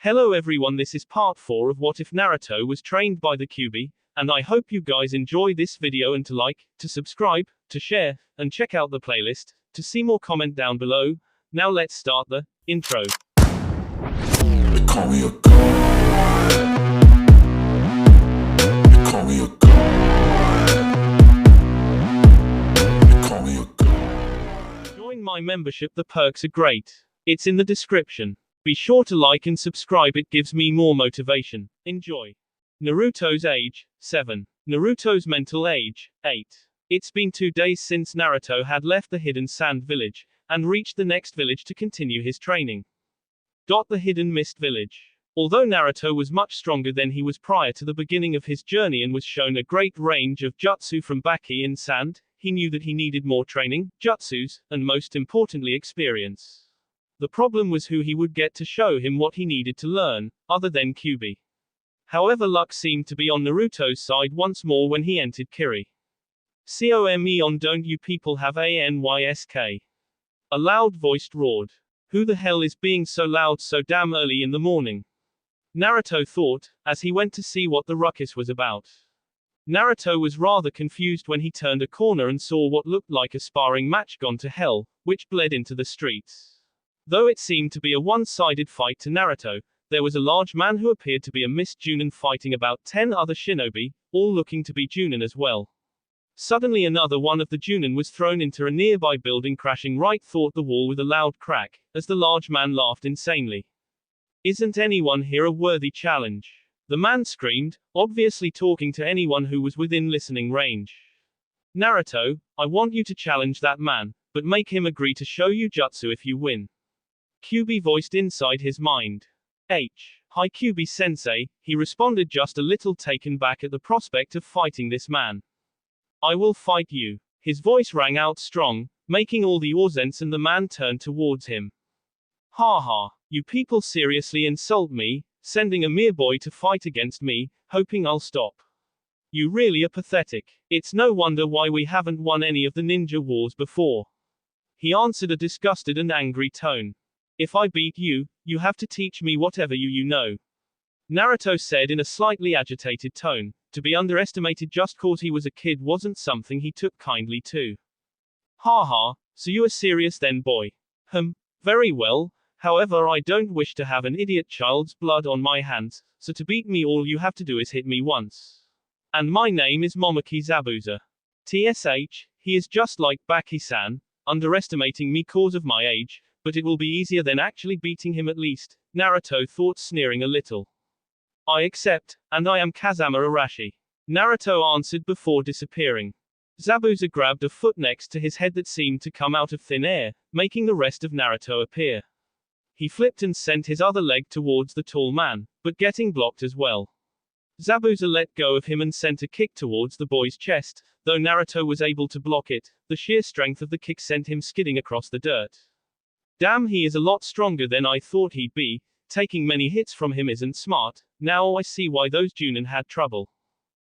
Hello everyone, this is part 4 of What If Naruto Was Trained by the Kyuubi, and I hope you guys enjoy this video and to like, to subscribe, to share, and check out the playlist, to see more comment down below. Now let's start the intro. They call me a god. They call me a god. They call me a god. Join my membership, the perks are great. It's in the description. Be sure to like and subscribe, it gives me more motivation. Enjoy. Naruto's age, 7. Naruto's mental age, 8. It's been 2 days since Naruto had left the hidden sand village, and reached the next village to continue his training. The hidden mist village. Although Naruto was much stronger than he was prior to the beginning of his journey and was shown a great range of jutsu from Baki and sand, he knew that he needed more training, jutsus, and most importantly experience. The problem was who he would get to show him what he needed to learn, other than Kyuubi. However, luck seemed to be on Naruto's side once more when he entered Kiri. "Come on, don't you people have anysk?" A loud voice roared. Who the hell is being so loud so damn early in the morning? Naruto thought, as he went to see what the ruckus was about. Naruto was rather confused when he turned a corner and saw what looked like a sparring match gone to hell, which bled into the streets. Though it seemed to be a one-sided fight to Naruto, there was a large man who appeared to be a Mist Junin fighting about 10 other shinobi, all looking to be Junin as well. Suddenly another one of the Junin was thrown into a nearby building, crashing right through the wall with a loud crack, as the large man laughed insanely. "Isn't anyone here a worthy challenge?" the man screamed, obviously talking to anyone who was within listening range. "Naruto, I want you to challenge that man, but make him agree to show you jutsu if you win." Kyuubi voiced inside his mind. Hi Kyuubi-sensei, he responded, just a little taken back at the prospect of fighting this man. "I will fight you." His voice rang out strong, making all the audience and the man turn towards him. "Ha, you people seriously insult me, sending a mere boy to fight against me, hoping I'll stop. You really are pathetic. It's no wonder why we haven't won any of the ninja wars before." He answered, a disgusted and angry tone. "If I beat you, you have to teach me whatever you know." Naruto said in a slightly agitated tone. To be underestimated just cause he was a kid wasn't something he took kindly to. Ha, so you are serious then, boy? Very well. However, I don't wish to have an idiot child's blood on my hands, so to beat me all you have to do is hit me once. And my name is Momoki Zabuza. TSH, he is just like Baki-san, underestimating me cause of my age, but it will be easier than actually beating him at least, Naruto thought, sneering a little. "I accept, and I am Kazama Arashi," Naruto answered before disappearing. Zabuza grabbed a foot next to his head that seemed to come out of thin air, making the rest of Naruto appear. He flipped and sent his other leg towards the tall man, but getting blocked as well. Zabuza let go of him and sent a kick towards the boy's chest, though Naruto was able to block it. The sheer strength of the kick sent him skidding across the dirt. Damn, he is a lot stronger than I thought he'd be. Taking many hits from him isn't smart. Now I see why those Junin had trouble.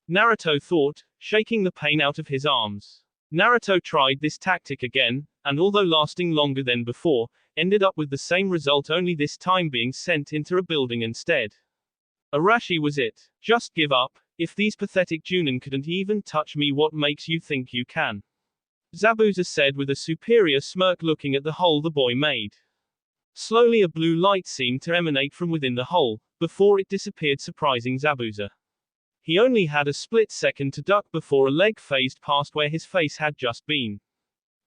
Naruto thought, shaking the pain out of his arms. Naruto tried this tactic again, and although lasting longer than before, ended up with the same result, only this time being sent into a building instead. Arashi was it. "Just give up. If these pathetic Junin couldn't even touch me, what makes you think you can?" Zabuza said with a superior smirk, looking at the hole the boy made. Slowly a blue light seemed to emanate from within the hole, before it disappeared, surprising Zabuza. He only had a split second to duck before a leg phased past where his face had just been.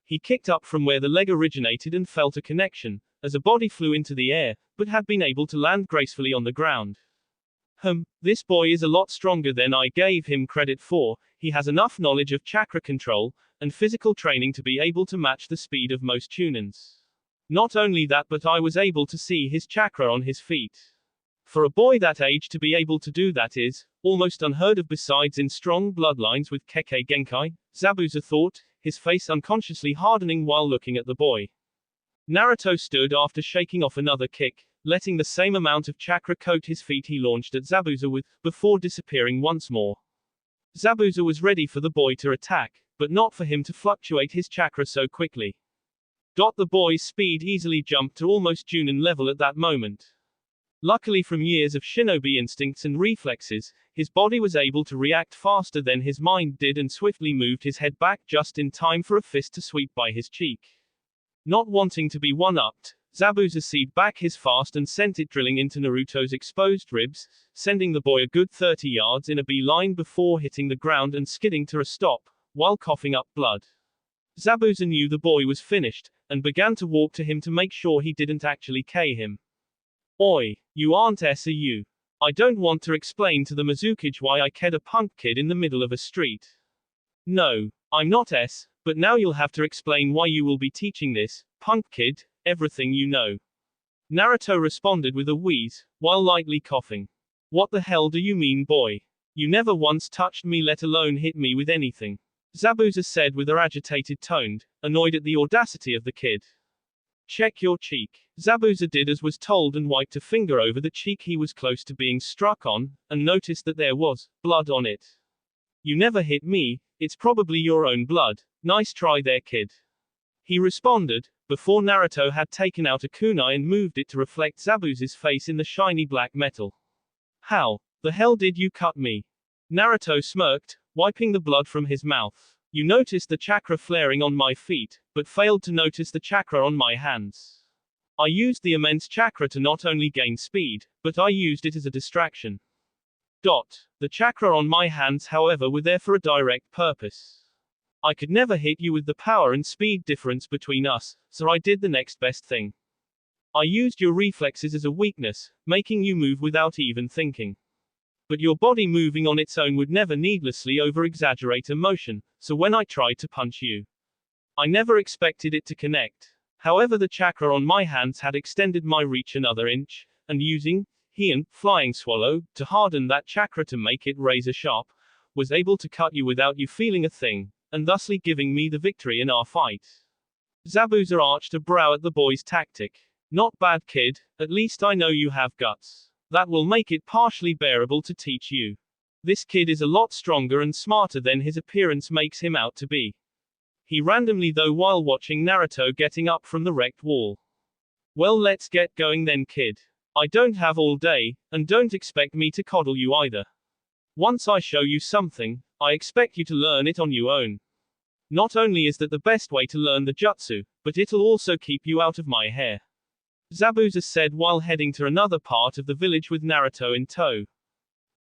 He kicked up from where the leg originated and felt a connection, as a body flew into the air, but had been able to land gracefully on the ground. This boy is a lot stronger than I gave him credit for. He has enough knowledge of chakra control and physical training to be able to match the speed of most Chunins. Not only that, but I was able to see his chakra on his feet. For a boy that age to be able to do that is almost unheard of, besides in strong bloodlines with Kekkei Genkai, Zabuza thought, his face unconsciously hardening while looking at the boy. Naruto stood after shaking off another kick, letting the same amount of chakra coat his feet he launched at Zabuza with, before disappearing once more. Zabuza was ready for the boy to attack, but not for him to fluctuate his chakra so quickly. The boy's speed easily jumped to almost Junin level at that moment. Luckily from years of shinobi instincts and reflexes, his body was able to react faster than his mind did and swiftly moved his head back just in time for a fist to sweep by his cheek. Not wanting to be one-upped, Zabuza seed back his fast and sent it drilling into Naruto's exposed ribs, sending the boy a good 30 yards in a beeline before hitting the ground and skidding to a stop, while coughing up blood. Zabuza knew the boy was finished, and began to walk to him to make sure he didn't actually K him. Oi, you aren't S, are you? I don't want to explain to the Mizukage why I ked a punk kid in the middle of a street. No, I'm not S, but now you'll have to explain why you will be teaching this, punk kid, everything you know. Naruto responded with a wheeze, while lightly coughing. What the hell do you mean, boy? You never once touched me, let alone hit me with anything. Zabuza said with an agitated tone, annoyed at the audacity of the kid. Check your cheek. Zabuza did as was told and wiped a finger over the cheek he was close to being struck on, and noticed that there was blood on it. You never hit me, it's probably your own blood. Nice try there, kid. He responded, before Naruto had taken out a kunai and moved it to reflect Zabuza's face in the shiny black metal. How the hell did you cut me? Naruto smirked, wiping the blood from his mouth. You noticed the chakra flaring on my feet, but failed to notice the chakra on my hands. I used the immense chakra to not only gain speed, but I used it as a distraction. The chakra on my hands, however, were there for a direct purpose. I could never hit you with the power and speed difference between us, so I did the next best thing. I used your reflexes as a weakness, making you move without even thinking. But your body moving on its own would never needlessly over-exaggerate a motion, so when I tried to punch you, I never expected it to connect. However, the chakra on my hands had extended my reach another inch, and using Heian, flying swallow, to harden that chakra to make it razor sharp, was able to cut you without you feeling a thing, and thusly giving me the victory in our fight. Zabuza arched a brow at the boy's tactic. Not bad, kid, at least I know you have guts. That will make it partially bearable to teach you. This kid is a lot stronger and smarter than his appearance makes him out to be. He randomly though while watching Naruto getting up from the wrecked wall. Well, let's get going then, kid. I don't have all day, and don't expect me to coddle you either. Once I show you something, I expect you to learn it on your own. Not only is that the best way to learn the jutsu, but it'll also keep you out of my hair. Zabuza said while heading to another part of the village with Naruto in tow.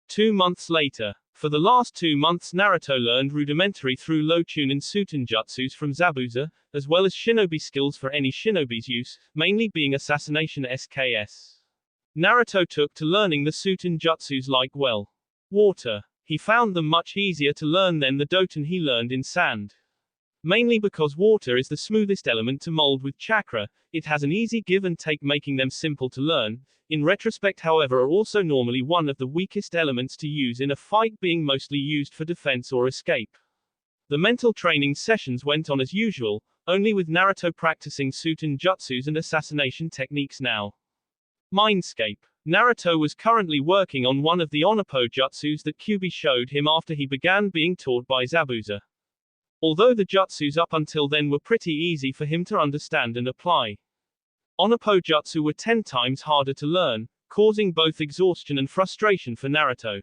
2 months later. For the last 2 months Naruto learned rudimentary through low chunin suten jutsus from Zabuza, as well as shinobi skills for any shinobi's use, mainly being assassination SKS. Naruto took to learning the suten jutsus like water. He found them much easier to learn than the doton he learned in sand. Mainly because water is the smoothest element to mold with chakra, it has an easy give and take making them simple to learn. In retrospect, however, are also normally one of the weakest elements to use in a fight, being mostly used for defense or escape. The mental training sessions went on as usual, only with Naruto practicing suten jutsus and assassination techniques now. Mindscape. Naruto was currently working on one of the Onoppo jutsus that Kyuubi showed him after he began being taught by Zabuza. Although the jutsus up until then were pretty easy for him to understand and apply, Onoppo jutsu were 10 times harder to learn, causing both exhaustion and frustration for Naruto.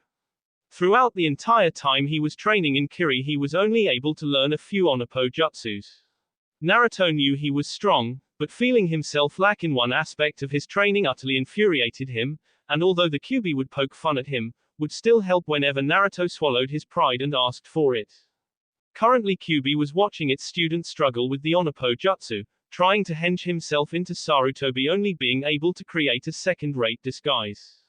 Throughout the entire time he was training in Kiri, he was only able to learn a few Onoppo jutsus. Naruto knew he was strong, but feeling himself lack in one aspect of his training utterly infuriated him, and although the Kyuubi would poke fun at him, would still help whenever Naruto swallowed his pride and asked for it. Currently Kyuubi was watching its student struggle with the Onoppo jutsu, trying to henge himself into Sarutobi, only being able to create a second-rate disguise.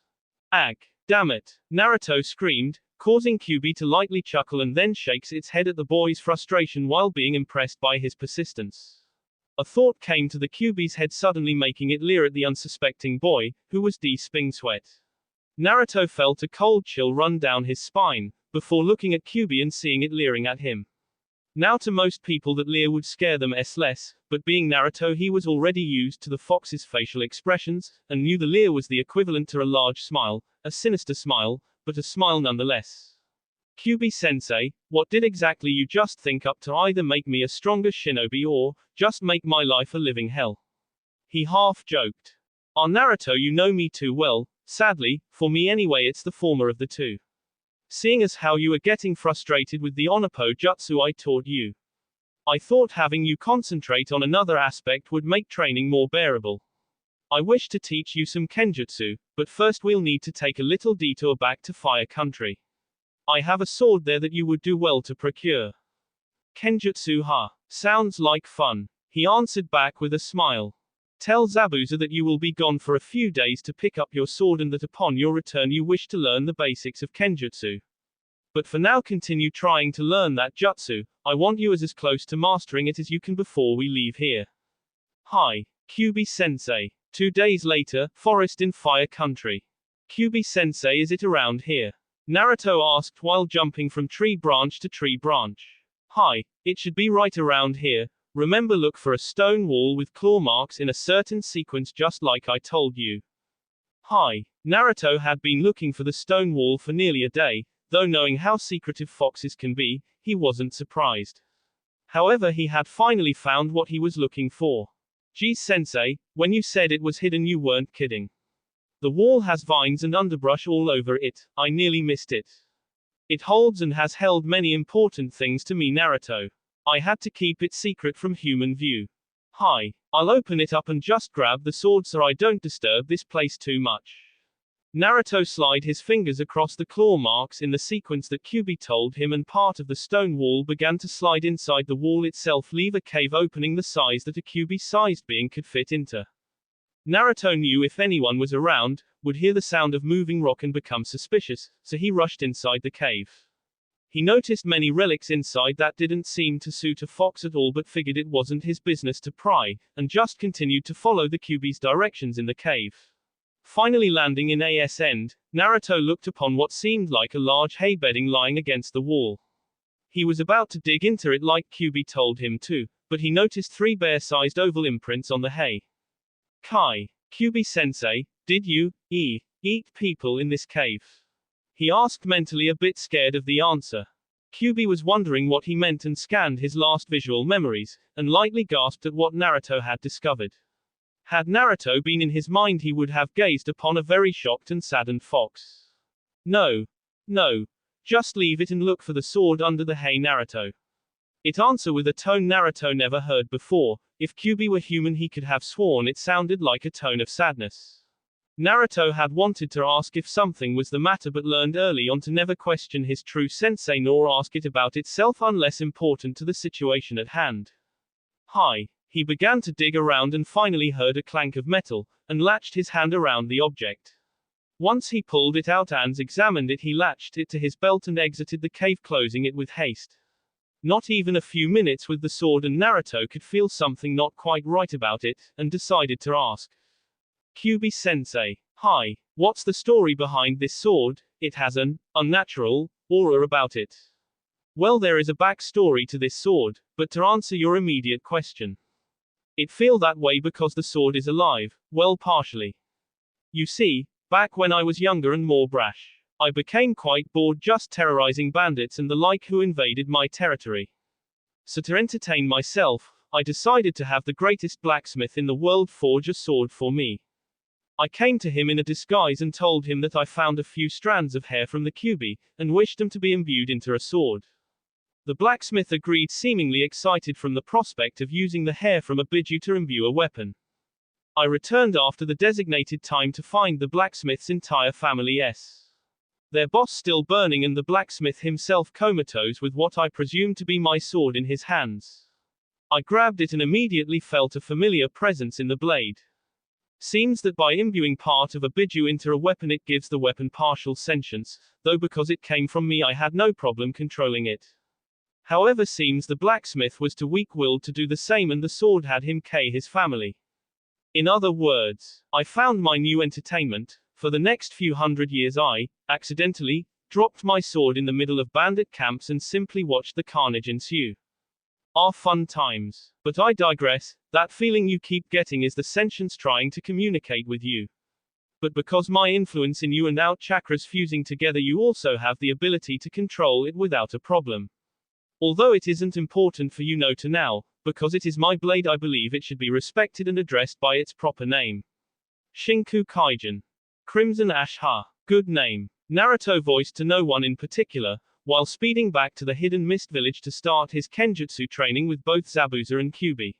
Ag. Damn it! Naruto screamed, causing Kyuubi to lightly chuckle and then shakes its head at the boy's frustration while being impressed by his persistence. A thought came to the Kyuubi's head, suddenly making it leer at the unsuspecting boy, who was sping sweat. Naruto felt a cold chill run down his spine, before looking at Kyuubi and seeing it leering at him. Now to most people that leer would scare them less, but being Naruto he was already used to the fox's facial expressions, and knew the leer was the equivalent to a large smile, a sinister smile, but a smile nonetheless. Kyuubi-sensei, what did exactly you just think up to either make me a stronger shinobi or just make my life a living hell? He half joked. Ah, Naruto, you know me too well, Sadly, for me anyway, it's the former of the two. Seeing as how you are getting frustrated with the onepo jutsu I taught you, I thought having you concentrate on another aspect would make training more bearable. I wish to teach you some kenjutsu, but first we'll need to take a little detour back to Fire Country. I have a sword there that you would do well to procure. Kenjutsu, huh? Sounds like fun. He answered back with a smile. Tell Zabuza that you will be gone for a few days to pick up your sword and that upon your return you wish to learn the basics of kenjutsu. But for now continue trying to learn that jutsu. I want you as close to mastering it as you can before we leave here. Hi, Kyuubi sensei. 2 days later, forest in Fire Country. Kyuubi sensei, is it around here? Naruto asked while jumping from tree branch to tree branch. Hi, it should be right around here. Remember, look for a stone wall with claw marks in a certain sequence just like I told you. Hi. Naruto had been looking for the stone wall for nearly a day, though knowing how secretive foxes can be, he wasn't surprised. However, he had finally found what he was looking for. Geez sensei, when you said it was hidden you weren't kidding. The wall has vines and underbrush all over it, I nearly missed it. It holds and has held many important things to me, Naruto. I had to keep it secret from human view. Hi. I'll open it up and just grab the sword so I don't disturb this place too much. Naruto slid his fingers across the claw marks in the sequence that Kyuubi told him, and part of the stone wall began to slide inside the wall itself, leave a cave opening the size that a Kyuubi-sized being could fit into. Naruto knew if anyone was around, would hear the sound of moving rock and become suspicious, so he rushed inside the cave. He noticed many relics inside that didn't seem to suit a fox at all, but figured it wasn't his business to pry, and just continued to follow the Kyuubi's directions in the cave. Finally landing in AS end, Naruto looked upon what seemed like a large hay bedding lying against the wall. He was about to dig into it like Kyuubi told him to, but he noticed 3 bear-sized oval imprints on the hay. Kai. Kyuubi sensei, did you eat people in this cave? He asked mentally, a bit scared of the answer. Kyuubi was wondering what he meant and scanned his last visual memories, and lightly gasped at what Naruto had discovered. Had Naruto been in his mind, he would have gazed upon a very shocked and saddened fox. No. Just leave it and look for the sword under the hay, Naruto. It answered with a tone Naruto never heard before. If Kyuubi were human, he could have sworn it sounded like a tone of sadness. Naruto had wanted to ask if something was the matter, but learned early on to never question his true sensei nor ask it about itself unless important to the situation at hand. Hi. He began to dig around and finally heard a clank of metal, and latched his hand around the object. Once he pulled it out and examined it, he latched it to his belt and exited the cave, closing it with haste. Not even a few minutes with the sword, and Naruto could feel something not quite right about it, and decided to ask. Kyuubi sensei. Hi. What's the story behind this sword? It has an unnatural aura about it. Well, there is a backstory to this sword, but to answer your immediate question, it feel that way because the sword is alive, well, partially. You see, back when I was younger and more brash, I became quite bored just terrorizing bandits and the like who invaded my territory. So to entertain myself, I decided to have the greatest blacksmith in the world forge a sword for me. I came to him in a disguise and told him that I found a few strands of hair from the Kyuubi, and wished them to be imbued into a sword. The blacksmith agreed, seemingly excited from the prospect of using the hair from a biju to imbue a weapon. I returned after the designated time to find the blacksmith's entire family, their boss still burning and the blacksmith himself comatose with what I presumed to be my sword in his hands. I grabbed it and immediately felt a familiar presence in the blade. Seems that by imbuing part of a biju into a weapon it gives the weapon partial sentience, though because it came from me I had no problem controlling it. However, seems the blacksmith was too weak-willed to do the same and the sword had him kill his family. In other words, I found my new entertainment. For the next few hundred years I, accidentally, dropped my sword in the middle of bandit camps and simply watched the carnage ensue. Are fun times. But I digress. That feeling you keep getting is the sentience trying to communicate with you. But because my influence in you and out chakras fusing together, you also have the ability to control it without a problem. Although it isn't important for you know to now, because it is my blade, I believe it should be respected and addressed by its proper name. Shinku Kaijin. Crimson Ash Ha. Good name. Naruto voiced to no one in particular, while speeding back to the hidden mist village to start his kenjutsu training with both Zabuza and Kyuubi.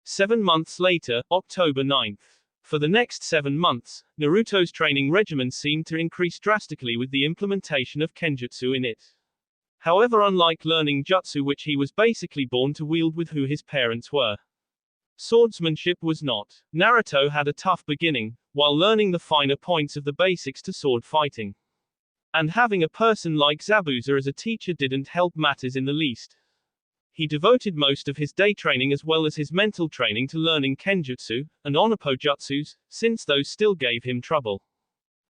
7 months later, October 9th. For the next 7 months, Naruto's training regimen seemed to increase drastically with the implementation of kenjutsu in it. However, unlike learning jutsu, which he was basically born to wield with who his parents were, swordsmanship was not. Naruto had a tough beginning, while learning the finer points of the basics to sword fighting. And having a person like Zabuza as a teacher didn't help matters in the least. He devoted most of his day training as well as his mental training to learning kenjutsu and onopojutsus, since those still gave him trouble.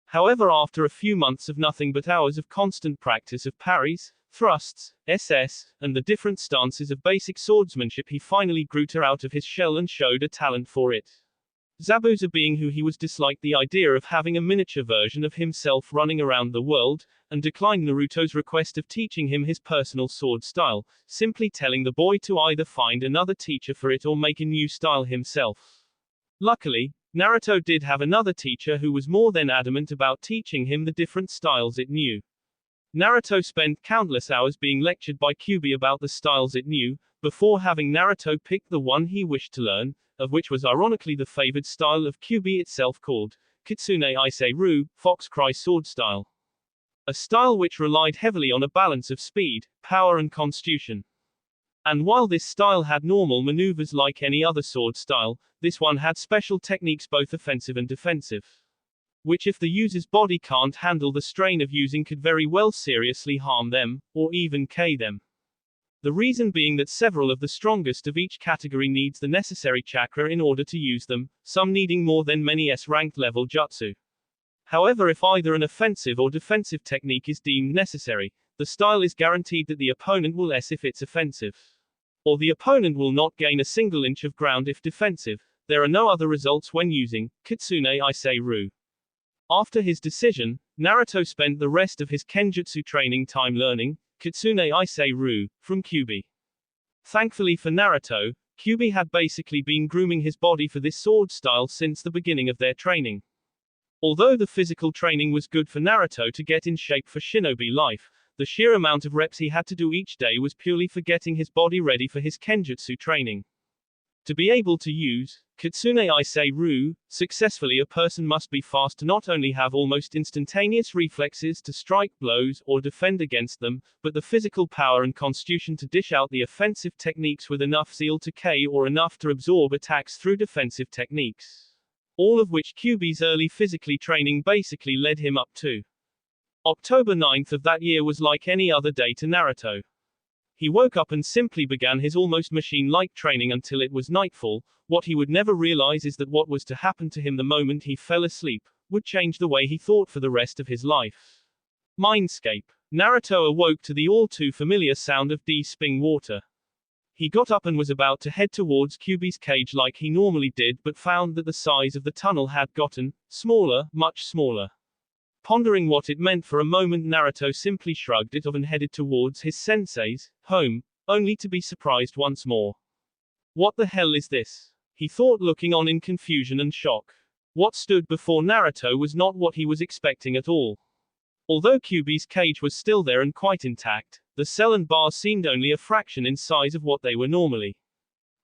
However, after a few months of nothing but hours of constant practice of parries, thrusts, SS, and the different stances of basic swordsmanship, he finally grew out of his shell and showed a talent for it. Zabuza, being who he was, disliked the idea of having a miniature version of himself running around the world, and declined Naruto's request of teaching him his personal sword style, simply telling the boy to either find another teacher for it or make a new style himself. Luckily, Naruto did have another teacher who was more than adamant about teaching him the different styles it knew. Naruto spent countless hours being lectured by Kyuubi about the styles it knew, before having Naruto pick the one he wished to learn, of which was ironically the favored style of Kyuubi itself, called Kitsune Ise Ru, Fox Cry sword style. A style which relied heavily on a balance of speed, power and constitution. And while this style had normal maneuvers like any other sword style, this one had special techniques, both offensive and defensive, which if the user's body can't handle the strain of using could very well seriously harm them, or even KO them. The reason being that several of the strongest of each category needs the necessary chakra in order to use them, some needing more than many S-ranked level jutsu. However, if either an offensive or defensive technique is deemed necessary, the style is guaranteed that the opponent will S if it's offensive, or the opponent will not gain a single inch of ground if defensive. There are no other results when using Kitsune Ise Ru. After his decision, Naruto spent the rest of his kenjutsu training time learning Kitsune Ise Ru from Kyuubi. Thankfully for Naruto, Kyuubi had basically been grooming his body for this sword style since the beginning of their training. Although the physical training was good for Naruto to get in shape for shinobi life, the sheer amount of reps he had to do each day was purely for getting his body ready for his kenjutsu training. To be able to use Kitsune Ise Ru successfully, a person must be fast to not only have almost instantaneous reflexes to strike blows or defend against them, but the physical power and constitution to dish out the offensive techniques with enough zeal to KO or enough to absorb attacks through defensive techniques. All of which Kyuubi's early physically training basically led him up to. October 9th of that year was like any other day to Naruto. He woke up and simply began his almost machine-like training until it was nightfall. What he would never realize is that what was to happen to him the moment he fell asleep would change the way he thought for the rest of his life. Mindscape. Naruto awoke to the all-too familiar sound of de-sping water. He got up and was about to head towards Kyuubi's cage like he normally did, but found that the size of the tunnel had gotten smaller, much smaller. Pondering what it meant for a moment, Naruto simply shrugged it off and headed towards his sensei's home, only to be surprised once more. What the hell is this? He thought, looking on in confusion and shock. What stood before Naruto was not what he was expecting at all. Although Kyuubi's cage was still there and quite intact, the cell and bars seemed only a fraction in size of what they were normally.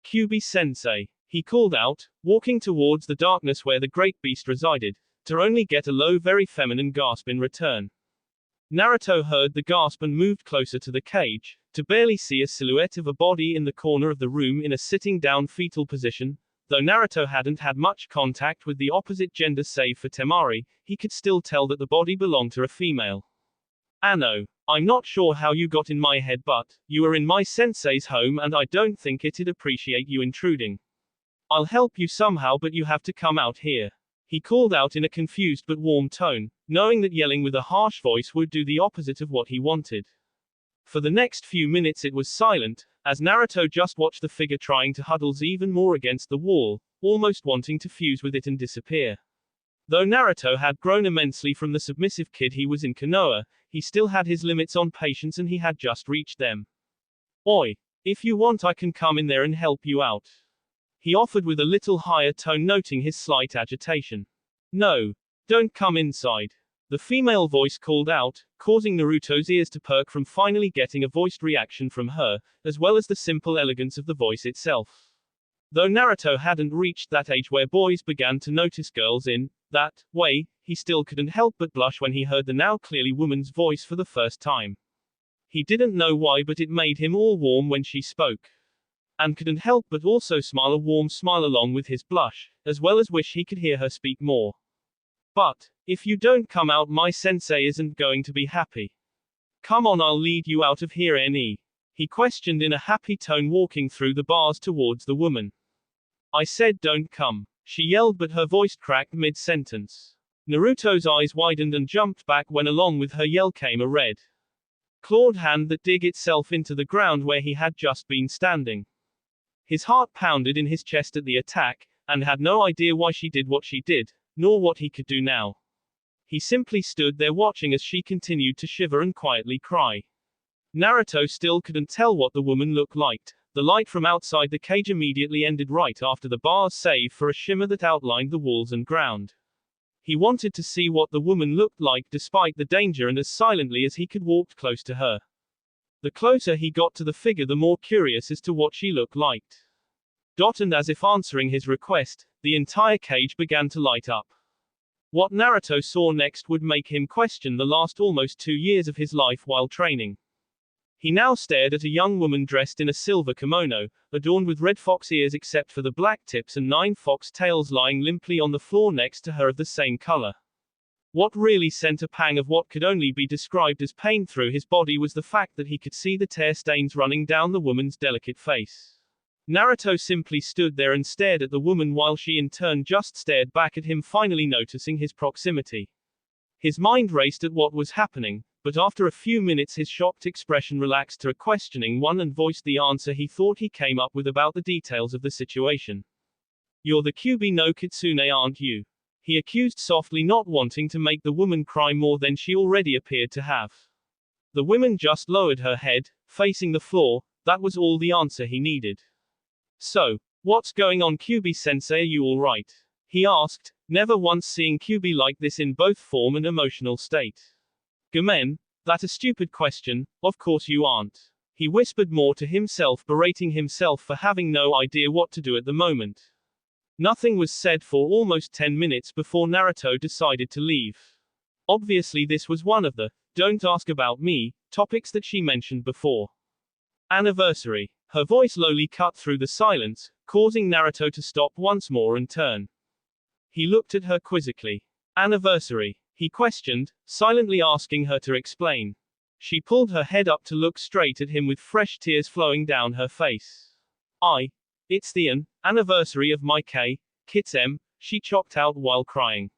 Kyuubi-sensei, he called out, walking towards the darkness where the great beast resided, to only get a low, very feminine gasp in return. Naruto heard the gasp and moved closer to the cage, to barely see a silhouette of a body in the corner of the room in a sitting down fetal position. Though Naruto hadn't had much contact with the opposite gender save for Temari, he could still tell that the body belonged to a female. Anno, I'm not sure how you got in my head, but you are in my sensei's home and I don't think it'd appreciate you intruding. I'll help you somehow, but you have to come out here. He called out in a confused but warm tone, knowing that yelling with a harsh voice would do the opposite of what he wanted. For the next few minutes it was silent, as Naruto just watched the figure trying to huddle even more against the wall, almost wanting to fuse with it and disappear. Though Naruto had grown immensely from the submissive kid he was in Konoha, he still had his limits on patience and he had just reached them. Oi, if you want I can come in there and help you out, he offered with a little higher tone, noting his slight agitation. No. Don't come inside. The female voice called out, causing Naruto's ears to perk from finally getting a voiced reaction from her, as well as the simple elegance of the voice itself. Though Naruto hadn't reached that age where boys began to notice girls in that way, he still couldn't help but blush when he heard the now clearly woman's voice for the first time. He didn't know why, but it made him all warm when she spoke. And couldn't help but also smile a warm smile along with his blush, as well as wish he could hear her speak more. But, if you don't come out, my sensei isn't going to be happy. Come on, I'll lead you out of here, he questioned in a happy tone, walking through the bars towards the woman. I said don't come, she yelled, but her voice cracked mid-sentence. Naruto's eyes widened and jumped back when along with her yell came a red clawed hand that dug itself into the ground where he had just been standing. His heart pounded in his chest at the attack, and had no idea why she did what she did, nor what he could do now. He simply stood there watching as she continued to shiver and quietly cry. Naruto still couldn't tell what the woman looked like. The light from outside the cage immediately ended right after the bars, save for a shimmer that outlined the walls and ground. He wanted to see what the woman looked like despite the danger, and as silently as he could walked close to her. The closer he got to the figure, the more curious as to what she looked like. And as if answering his request, the entire cage began to light up. What Naruto saw next would make him question the last almost 2 years of his life while training. He now stared at a young woman dressed in a silver kimono, adorned with red fox ears except for the black tips and 9 fox tails lying limply on the floor next to her of the same color. What really sent a pang of what could only be described as pain through his body was the fact that he could see the tear stains running down the woman's delicate face. Naruto simply stood there and stared at the woman while she in turn just stared back at him, finally noticing his proximity. His mind raced at what was happening, but after a few minutes his shocked expression relaxed to a questioning one and voiced the answer he thought he came up with about the details of the situation. You're the Kyuubi no Kitsune, aren't you? He accused softly, not wanting to make the woman cry more than she already appeared to have. The woman just lowered her head, facing the floor. That was all the answer he needed. So, what's going on, Kyuubi-sensei, are you alright? He asked, never once seeing Kyuubi like this in both form and emotional state. Gomen, that a stupid question, of course you aren't. He whispered more to himself, berating himself for having no idea what to do at the moment. Nothing was said for almost 10 minutes before Naruto decided to leave. Obviously this was one of the, don't ask about me, topics that she mentioned before. Anniversary. Her voice lowly cut through the silence, causing Naruto to stop once more and turn. He looked at her quizzically. Anniversary? He questioned, silently asking her to explain. She pulled her head up to look straight at him with fresh tears flowing down her face. It's the anniversary of my Kitsem, she chopped out while crying.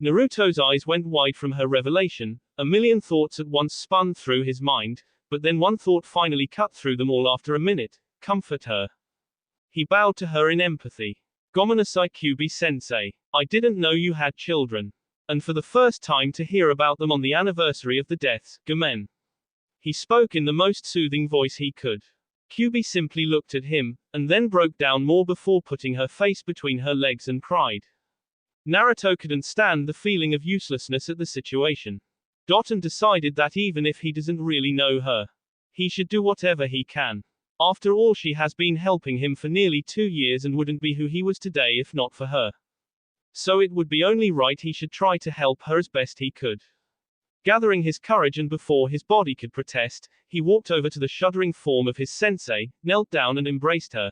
Naruto's eyes went wide from her revelation, a million thoughts at once spun through his mind, but then one thought finally cut through them all after a minute, comfort her. He bowed to her in empathy. Gomenasai, Kyuubi-sensei. I didn't know you had children. And for the first time to hear about them on the anniversary of the deaths, Gomen. He spoke in the most soothing voice he could. Kyuubi simply looked at him, and then broke down more before putting her face between her legs and cried. Naruto couldn't stand the feeling of uselessness at the situation. And decided that even if he doesn't really know her, he should do whatever he can. After all, she has been helping him for nearly 2 years and wouldn't be who he was today if not for her. So it would be only right he should try to help her as best he could. Gathering his courage and before his body could protest, he walked over to the shuddering form of his sensei, knelt down and embraced her.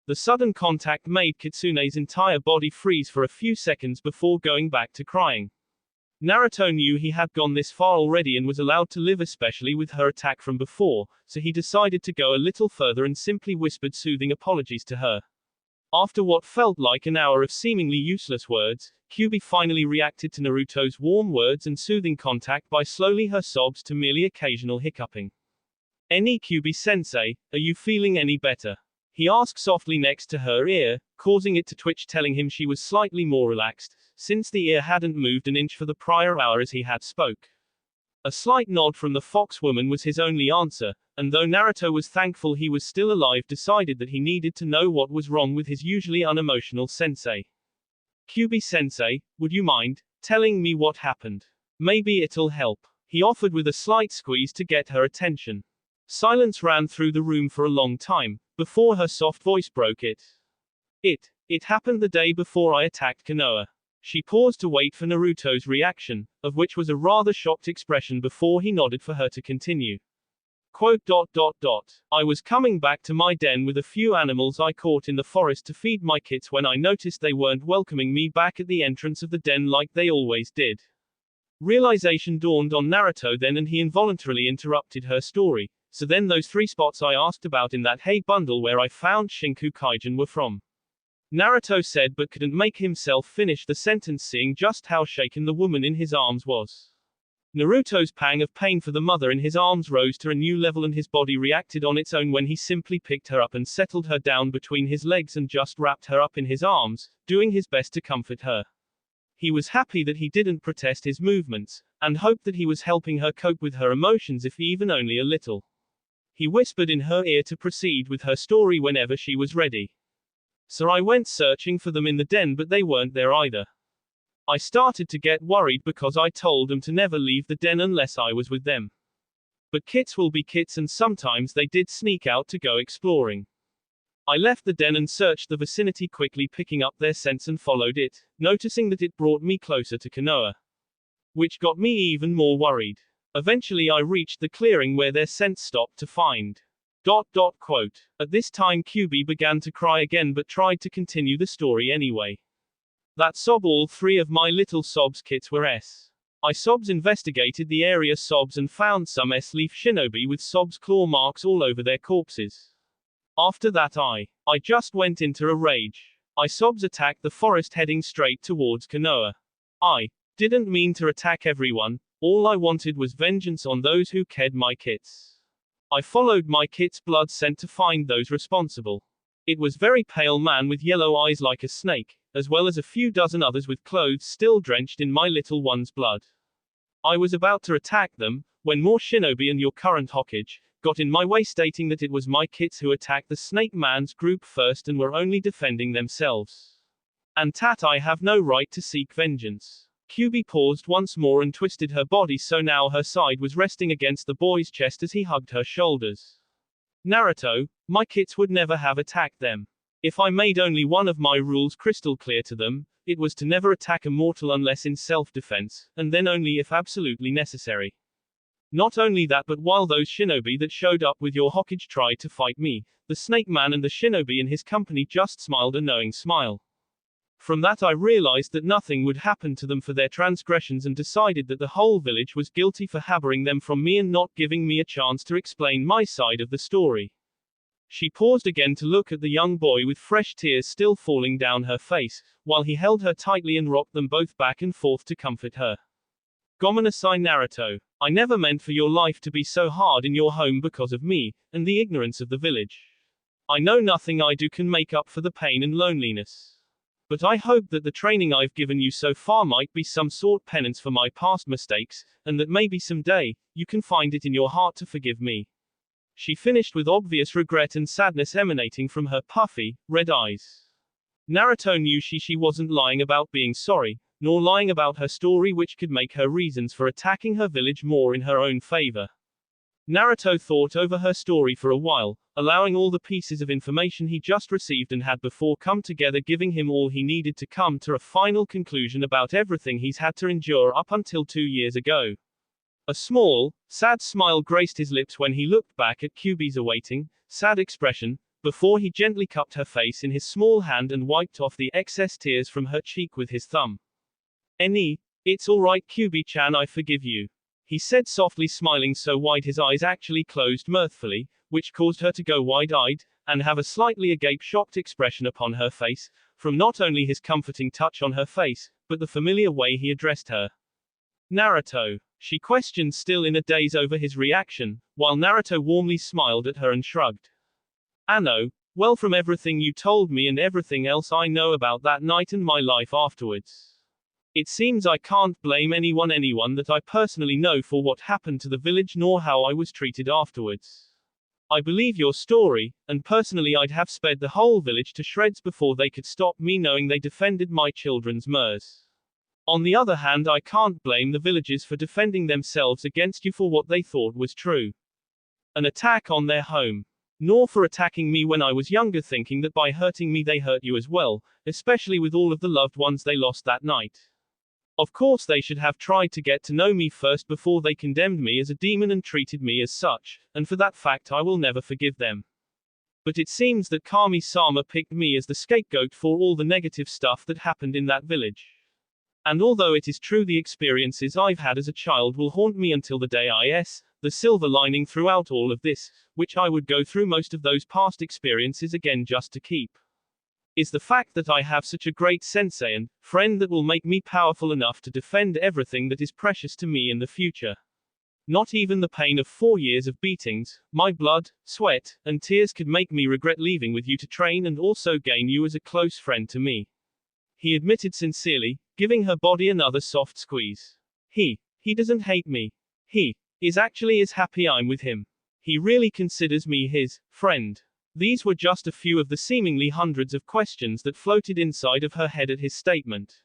The sudden contact made Kitsune's entire body freeze for a few seconds before going back to crying. Naruto knew he had gone this far already and was allowed to live, especially with her attack from before, so he decided to go a little further and simply whispered soothing apologies to her. After what felt like an hour of seemingly useless words, Kyuubi finally reacted to Naruto's warm words and soothing contact by slowly her sobs to merely occasional hiccuping. Kyuubi-sensei, are you feeling any better? He asked softly next to her ear, causing it to twitch, telling him she was slightly more relaxed, since the ear hadn't moved an inch for the prior hour as he had spoke. A slight nod from the fox woman was his only answer, and though Naruto was thankful he was still alive, decided that he needed to know what was wrong with his usually unemotional sensei. Kyuubi-sensei, would you mind? telling me what happened. Maybe it'll help. He offered with a slight squeeze to get her attention. Silence ran through the room for a long time, before her soft voice broke it. It happened the day before I attacked Konoha. She paused to wait for Naruto's reaction, of which was a rather shocked expression before he nodded for her to continue. Quote, I was coming back to my den with a few animals I caught in the forest to feed my kits when I noticed they weren't welcoming me back at the entrance of the den like they always did. Realization dawned on Naruto then and he involuntarily interrupted her story. So then those 3 spots I asked about in that hay bundle where I found Shinku Kaijin were from. Naruto said but couldn't make himself finish the sentence seeing just how shaken the woman in his arms was. Naruto's pang of pain for the mother in his arms rose to a new level and his body reacted on its own when he simply picked her up and settled her down between his legs and just wrapped her up in his arms, doing his best to comfort her. He was happy that he didn't protest his movements, and hoped that he was helping her cope with her emotions if even only a little. He whispered in her ear to proceed with her story whenever she was ready. So I went searching for them in the den but they weren't there either. I started to get worried because I told them to never leave the den unless I was with them. But kits will be kits and sometimes they did sneak out to go exploring. I left the den and searched the vicinity quickly picking up their scents and followed it, noticing that it brought me closer to Konoha. Which got me even more worried. Eventually I reached the clearing where their scent stopped to find. Quote. At this time Kyuubi began to cry again but tried to continue the story anyway. That sob all 3 of my little Sobs kits were S. I Sobs investigated the area Sobs and found some S-leaf shinobi with Sobs claw marks all over their corpses. After that I just went into a rage. I Sobs attacked the forest heading straight towards Konoha. I didn't mean to attack everyone, all I wanted was vengeance on those who killed my kits. I followed my kit's blood scent to find those responsible. It was very pale man with yellow eyes like a snake, as well as a few dozen others with clothes still drenched in my little one's blood. I was about to attack them, when more shinobi and your current Hokage got in my way stating that it was my kits who attacked the snake man's group first and were only defending themselves. And that I have no right to seek vengeance. Kyuubi paused once more and twisted her body so now her side was resting against the boy's chest as he hugged her shoulders. Naruto, my kits would never have attacked them. If I made only one of my rules crystal clear to them, it was to never attack a mortal unless in self-defense, and then only if absolutely necessary. Not only that but while those shinobi that showed up with your Hokage tried to fight me, the snake man and the shinobi in his company just smiled a knowing smile. From that I realized that nothing would happen to them for their transgressions and decided that the whole village was guilty for harboring them from me and not giving me a chance to explain my side of the story. She paused again to look at the young boy with fresh tears still falling down her face, while he held her tightly and rocked them both back and forth to comfort her. Gomenasai Naruto. I never meant for your life to be so hard in your home because of me, and the ignorance of the village. I know nothing I do can make up for the pain and loneliness. But I hope that the training I've given you so far might be some sort penance for my past mistakes, and that maybe someday, you can find it in your heart to forgive me. She finished with obvious regret and sadness emanating from her puffy, red eyes. Naruto knew she wasn't lying about being sorry, nor lying about her story which could make her reasons for attacking her village more in her own favor. Naruto thought over her story for a while, allowing all the pieces of information he just received and had before come together giving him all he needed to come to a final conclusion about everything he's had to endure up until 2 years ago. A small, sad smile graced his lips when he looked back at Kyuubi's awaiting, sad expression, before he gently cupped her face in his small hand and wiped off the excess tears from her cheek with his thumb. It's alright Kyuubi-chan, I forgive you. He said softly, smiling so wide his eyes actually closed mirthfully, which caused her to go wide-eyed, and have a slightly agape shocked expression upon her face, from not only his comforting touch on her face, but the familiar way he addressed her. Naruto, she questioned, still in a daze over his reaction, while Naruto warmly smiled at her and shrugged. Anno, well, from everything you told me and everything else I know about that night and my life afterwards, it seems I can't blame anyone that I personally know for what happened to the village nor how I was treated afterwards. I believe your story, and personally I'd have sped the whole village to shreds before they could stop me knowing they defended my children's mers. On the other hand, I can't blame the villagers for defending themselves against you for what they thought was true. An attack on their home. Nor for attacking me when I was younger, thinking that by hurting me they hurt you as well, especially with all of the loved ones they lost that night. Of course they should have tried to get to know me first before they condemned me as a demon and treated me as such, and for that fact I will never forgive them. But it seems that Kami-sama picked me as the scapegoat for all the negative stuff that happened in that village. And although it is true the experiences I've had as a child will haunt me until the day the silver lining throughout all of this, which I would go through most of those past experiences again just to keep, is the fact that I have such a great sensei and friend that will make me powerful enough to defend everything that is precious to me in the future. Not even the pain of 4 years of beatings, my blood, sweat, and tears could make me regret leaving with you to train and also gain you as a close friend to me. He admitted sincerely, giving her body another soft squeeze. He doesn't hate me. He is actually as happy I'm with him. He really considers me his friend. These were just a few of the seemingly hundreds of questions that floated inside of her head at his statement.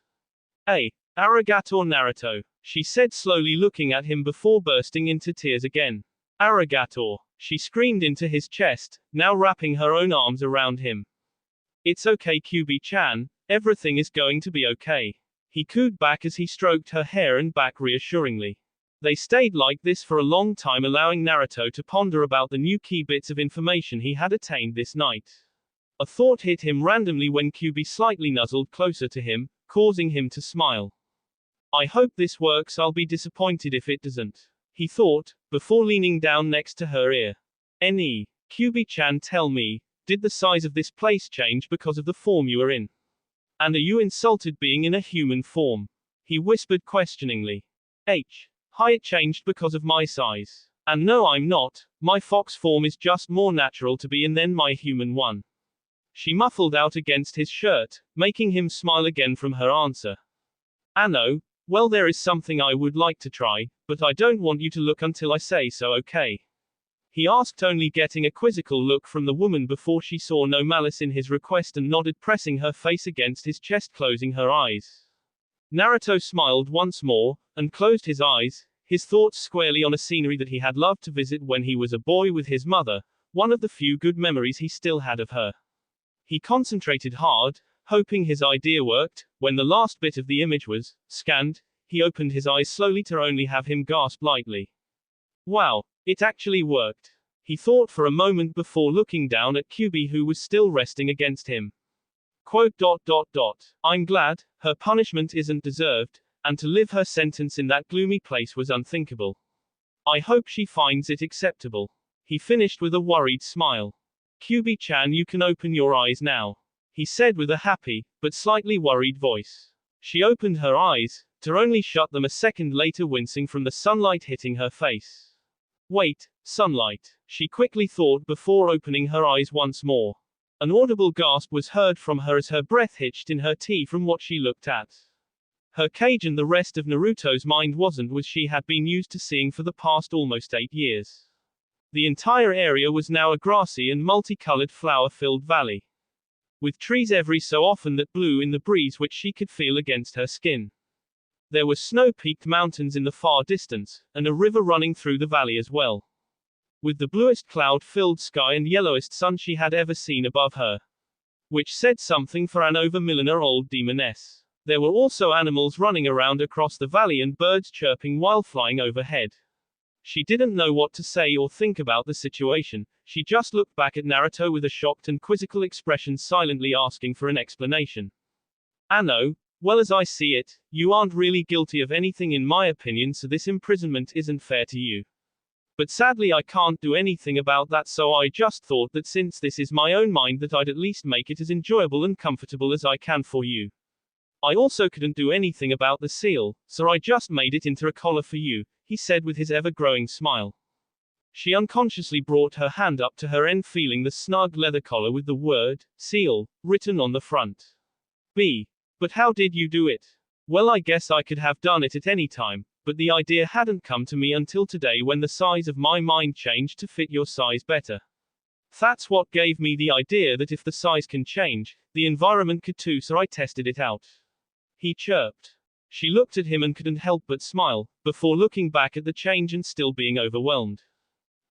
Arigato Naruto, she said slowly, looking at him before bursting into tears again. Arigato, she screamed into his chest, now wrapping her own arms around him. It's okay, Kyuubi-chan, everything is going to be okay. He cooed back as he stroked her hair and back reassuringly. They stayed like this for a long time, allowing Naruto to ponder about the new key bits of information he had attained this night. A thought hit him randomly when Kyuubi slightly nuzzled closer to him, causing him to smile. I hope this works, I'll be disappointed if it doesn't, he thought, before leaning down next to her ear. Kyuubi-chan, tell me, did the size of this place change because of the form you are in? And are you insulted being in a human form? He whispered questioningly. Hi, it changed because of my size. And no, I'm not, my fox form is just more natural to be in than my human one. She muffled out against his shirt, making him smile again from her answer. Anno, well, there is something I would like to try, but I don't want you to look until I say so, okay? He asked, only getting a quizzical look from the woman before she saw no malice in his request and nodded, pressing her face against his chest, closing her eyes. Naruto smiled once more, and closed his eyes, his thoughts squarely on a scenery that he had loved to visit when he was a boy with his mother, one of the few good memories he still had of her. He concentrated hard, hoping his idea worked. When the last bit of the image was scanned, he opened his eyes slowly to only have him gasp lightly. Wow, it actually worked. He thought for a moment before looking down at Kyuubi, who was still resting against him. I'm glad, her punishment isn't deserved, and to live her sentence in that gloomy place was unthinkable. I hope she finds it acceptable. He finished with a worried smile. Kyuubi-chan, you can open your eyes now, he said with a happy, but slightly worried voice. She opened her eyes, to only shut them a second later, wincing from the sunlight hitting her face. Wait, sunlight, she quickly thought before opening her eyes once more. An audible gasp was heard from her as her breath hitched in her tea from what she looked at. Her cage and the rest of Naruto's mind wasn't what she had been used to seeing for the past almost 8 years. The entire area was now a grassy and multicolored flower-filled valley, with trees every so often that blew in the breeze which she could feel against her skin. There were snow-peaked mountains in the far distance, and a river running through the valley as well, with the bluest cloud-filled sky and yellowest sun she had ever seen above her, which said something for an over-millennial-old demoness. There were also animals running around across the valley and birds chirping while flying overhead. She didn't know what to say or think about the situation. She just looked back at Naruto with a shocked and quizzical expression, silently asking for an explanation. Anno, well, as I see it, you aren't really guilty of anything in my opinion, so this imprisonment isn't fair to you. But sadly I can't do anything about that, so I just thought that since this is my own mind that I'd at least make it as enjoyable and comfortable as I can for you. I also couldn't do anything about the seal, so I just made it into a collar for you, he said with his ever-growing smile. She unconsciously brought her hand up to her end, feeling the snug leather collar with the word, seal, written on the front. But how did you do it? Well, I guess I could have done it at any time, but the idea hadn't come to me until today when the size of my mind changed to fit your size better. That's what gave me the idea that if the size can change, the environment could too, so I tested it out. He chirped. She looked at him and couldn't help but smile, before looking back at the change and still being overwhelmed.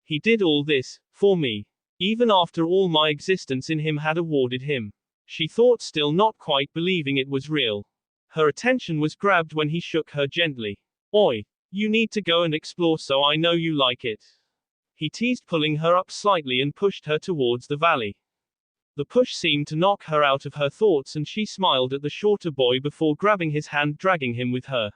He did all this, for me. Even after all my existence in him had awarded him. She thought, still not quite believing it was real. Her attention was grabbed when he shook her gently. Oi! You need to go and explore, so I know you like it. He teased, pulling her up slightly and pushed her towards the valley. The push seemed to knock her out of her thoughts, and she smiled at the shorter boy before grabbing his hand, dragging him with her.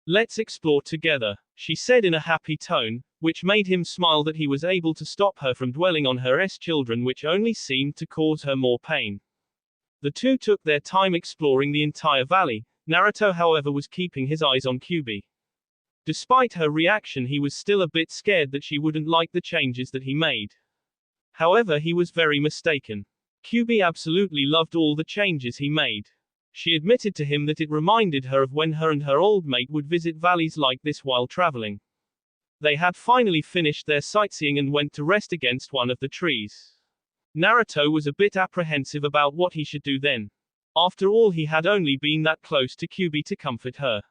Let's explore together, she said in a happy tone, which made him smile that he was able to stop her from dwelling on her children, which only seemed to cause her more pain. The two took their time exploring the entire valley. Naruto, however, was keeping his eyes on Kyuubi. Despite her reaction, he was still a bit scared that she wouldn't like the changes that he made. However, he was very mistaken. Kyuubi absolutely loved all the changes he made. She admitted to him that it reminded her of when her and her old mate would visit valleys like this while traveling. They had finally finished their sightseeing and went to rest against one of the trees. Naruto was a bit apprehensive about what he should do then. After all, he had only been that close to Kyuubi to comfort her.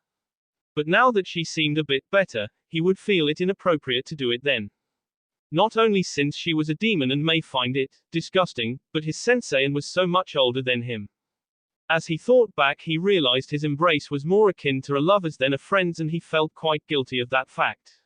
But now that she seemed a bit better, he would feel it inappropriate to do it then. Not only since she was a demon and may find it disgusting, but his sensei and was so much older than him. As he thought back, he realized his embrace was more akin to a lover's than a friend's, and he felt quite guilty of that fact.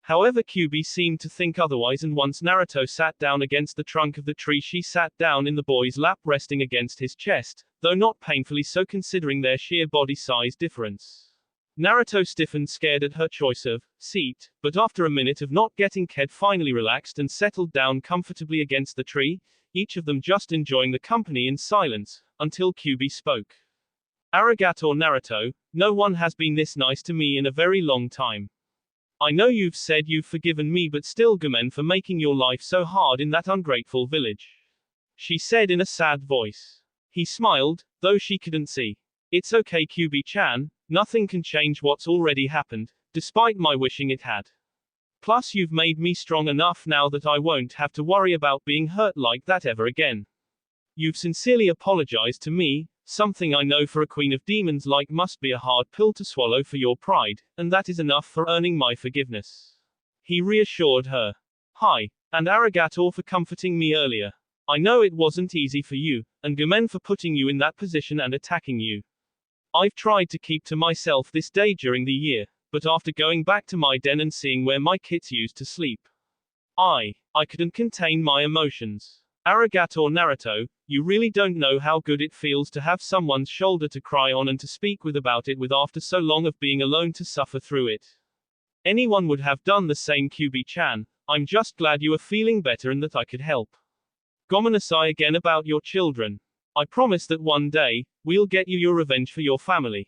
However, Kyuubi seemed to think otherwise, and once Naruto sat down against the trunk of the tree, she sat down in the boy's lap, resting against his chest, though not painfully so considering their sheer body size difference. Naruto stiffened, scared at her choice of seat, but after a minute of not getting ked, finally relaxed and settled down comfortably against the tree, each of them just enjoying the company in silence, until Kyuubi spoke. Arigato, Naruto, no one has been this nice to me in a very long time. I know you've said you've forgiven me, but still gomen for making your life so hard in that ungrateful village. She said in a sad voice. He smiled, though she couldn't see. It's okay, Kyuubi-chan, nothing can change what's already happened, despite my wishing it had. Plus, you've made me strong enough now that I won't have to worry about being hurt like that ever again. You've sincerely apologized to me, something I know for a queen of demons like must be a hard pill to swallow for your pride, and that is enough for earning my forgiveness. He reassured her. Hi, and arigato for comforting me earlier. I know it wasn't easy for you, and gomen for putting you in that position and attacking you. I've tried to keep to myself this day during the year, but after going back to my den and seeing where my kids used to sleep, I couldn't contain my emotions. Arigato, Naruto, you really don't know how good it feels to have someone's shoulder to cry on and to speak with about it with after so long of being alone to suffer through it. Anyone would have done the same, Kyuubi-chan. I'm just glad you are feeling better and that I could help. Gomenasai again about your children. I promise that one day, we'll get you your revenge for your family.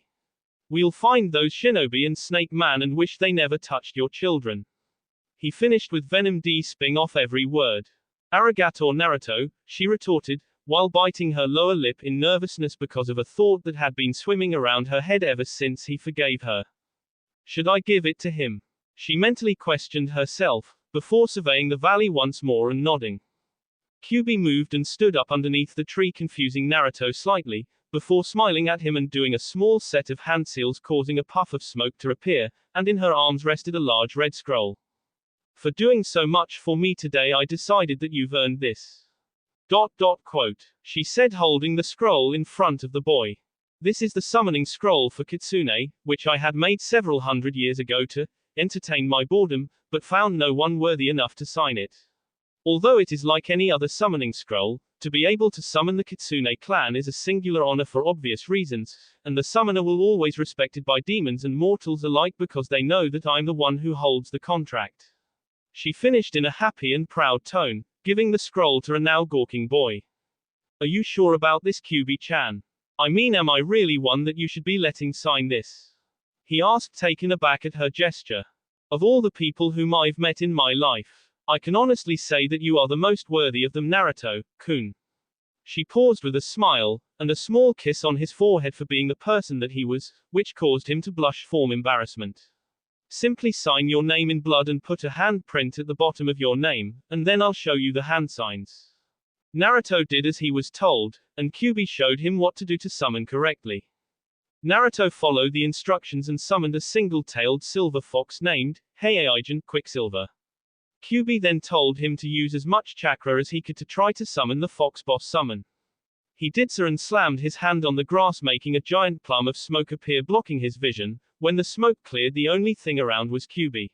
We'll find those shinobi and Snake Man and wish they never touched your children. He finished with venom spitting off every word. Arigato, Naruto, she retorted, while biting her lower lip in nervousness because of a thought that had been swimming around her head ever since he forgave her. Should I give it to him? She mentally questioned herself, before surveying the valley once more and nodding. Kyuubi moved and stood up underneath the tree, confusing Naruto slightly, before smiling at him and doing a small set of hand seals, causing a puff of smoke to appear, and in her arms rested a large red scroll. For doing so much for me today, I decided that you've earned this. Quote. She said, holding the scroll in front of the boy. This is the summoning scroll for Kitsune, which I had made several hundred years ago to entertain my boredom, but found no one worthy enough to sign it. Although it is like any other summoning scroll, to be able to summon the Kitsune clan is a singular honor for obvious reasons, and the summoner will always be respected by demons and mortals alike because they know that I'm the one who holds the contract. She finished in a happy and proud tone, giving the scroll to a now gawking boy. Are you sure about this, Kyuubi-chan? I mean, am I really one that you should be letting sign this? He asked, taken aback at her gesture. Of all the people whom I've met in my life, I can honestly say that you are the most worthy of them, Naruto-kun. She paused with a smile, and a small kiss on his forehead for being the person that he was, which caused him to blush from embarrassment. Simply sign your name in blood and put a handprint at the bottom of your name, and then I'll show you the hand signs. Naruto did as he was told, and Kyuubi showed him what to do to summon correctly. Naruto followed the instructions and summoned a single-tailed silver fox named Heieigen Quicksilver. Kyuubi then told him to use as much chakra as he could to try to summon the fox boss summon. He did so and slammed his hand on the grass, making a giant plum of smoke appear, blocking his vision. When the smoke cleared, the only thing around was Kyuubi.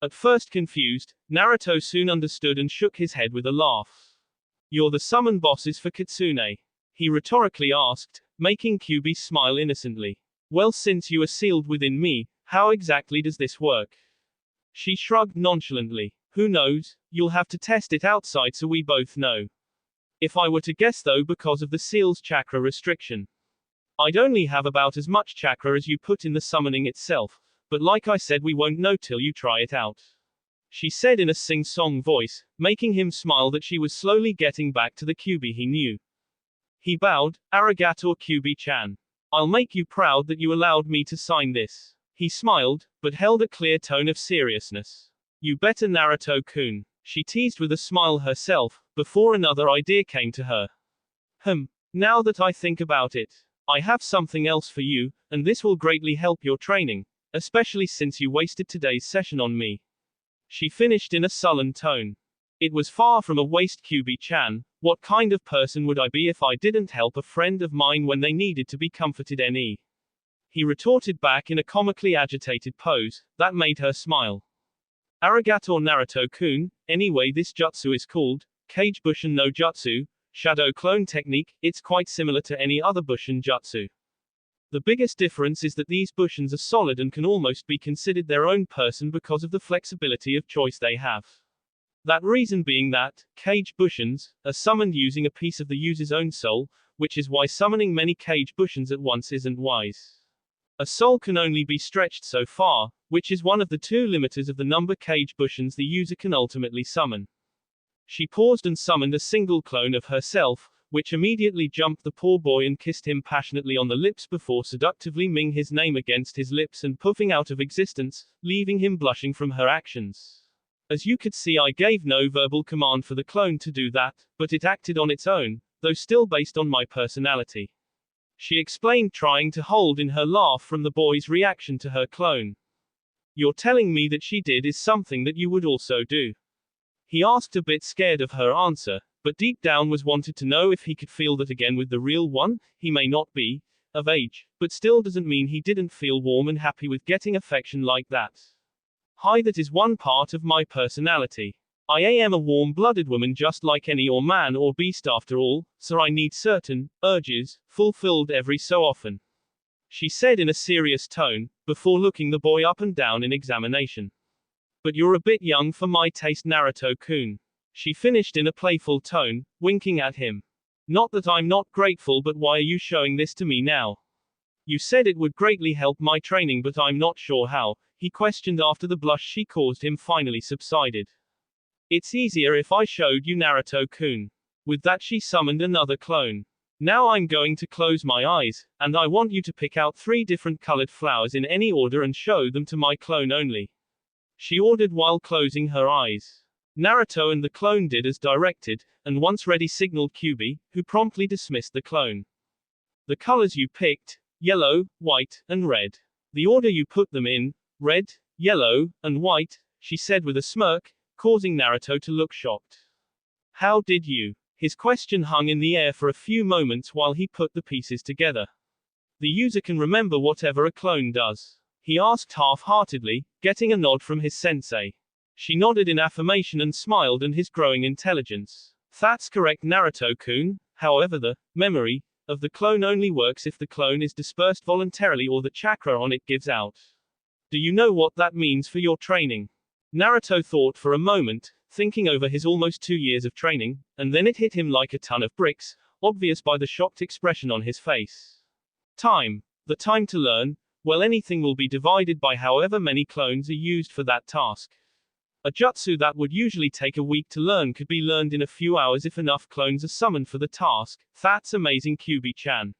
At first confused, Naruto soon understood and shook his head with a laugh. "You're the summon bosses for Kitsune?" he rhetorically asked, making Kyuubi smile innocently. "Well, since you are sealed within me, how exactly does this work?" She shrugged nonchalantly. "Who knows? You'll have to test it outside so we both know. If I were to guess though, because of the seal's chakra restriction, I'd only have about as much chakra as you put in the summoning itself, but like I said, we won't know till you try it out," she said in a sing-song voice, making him smile that she was slowly getting back to the Kyuubi he knew. He bowed. "Arigato, Kyuubi-chan. I'll make you proud that you allowed me to sign this." He smiled, but held a clear tone of seriousness. "You better, Naruto-kun," she teased with a smile herself, before another idea came to her. Now that I think about it, I have something else for you, and this will greatly help your training, especially since you wasted today's session on me," she finished in a sullen tone. "It was far from a waste, Kyuubi-chan. What kind of person would I be if I didn't help a friend of mine when they needed to be comforted? He retorted back in a comically agitated pose, that made her smile. "Arigato, Naruto-kun. Anyway, this jutsu is called Kage Bushin no Jutsu, Shadow Clone Technique. It's quite similar to any other Bushin jutsu. The biggest difference is that these Bushins are solid and can almost be considered their own person because of the flexibility of choice they have. That reason being that Kage Bushins are summoned using a piece of the user's own soul, which is why summoning many Kage Bushins at once isn't wise. A soul can only be stretched so far, which is one of the two limiters of the number Kage Bushins the user can ultimately summon." She paused and summoned a single clone of herself, which immediately jumped the poor boy and kissed him passionately on the lips before seductively ming his name against his lips and puffing out of existence, leaving him blushing from her actions. As you could see, I gave no verbal command for the clone to do that, but it acted on its own, though still based on my personality, she explained, trying to hold in her laugh from the boy's reaction to her clone. "You're telling me that she did is something that you would also do?" he asked, a bit scared of her answer, but deep down was wanted to know if he could feel that again with the real one. He may not be of age, but still doesn't mean he didn't feel warm and happy with getting affection like that. "Hi, that is one part of my personality. I am a warm-blooded woman just like any or man or beast after all, so I need certain urges fulfilled every so often," she said in a serious tone, before looking the boy up and down in examination. "But you're a bit young for my taste, Naruto-kun," she finished in a playful tone, winking at him. "Not that I'm not grateful, but why are you showing this to me now? You said it would greatly help my training, but I'm not sure how," he questioned after the blush she caused him finally subsided. "It's easier if I showed you, Naruto-kun." With that she summoned another clone. "Now I'm going to close my eyes, and I want you to pick out 3 different colored flowers in any order and show them to my clone only," she ordered while closing her eyes. Naruto and the clone did as directed, and once ready signaled Kyuubi, who promptly dismissed the clone. "The colors you picked, yellow, white, and red. The order you put them in, red, yellow, and white," she said with a smirk, causing Naruto to look shocked. "How did you?" His question hung in the air for a few moments while he put the pieces together. "The user can remember whatever a clone does?" he asked half-heartedly, getting a nod from his sensei. She nodded in affirmation and smiled at his growing intelligence. "That's correct, Naruto-kun. However, the memory of the clone only works if the clone is dispersed voluntarily or the chakra on it gives out. Do you know what that means for your training?" Naruto thought for a moment, thinking over his almost 2 years of training, and then it hit him like a ton of bricks, obvious by the shocked expression on his face. "Time. The time to learn? Well, anything will be divided by however many clones are used for that task. A jutsu that would usually take a week to learn could be learned in a few hours if enough clones are summoned for the task. That's amazing, Kyuubi-chan,"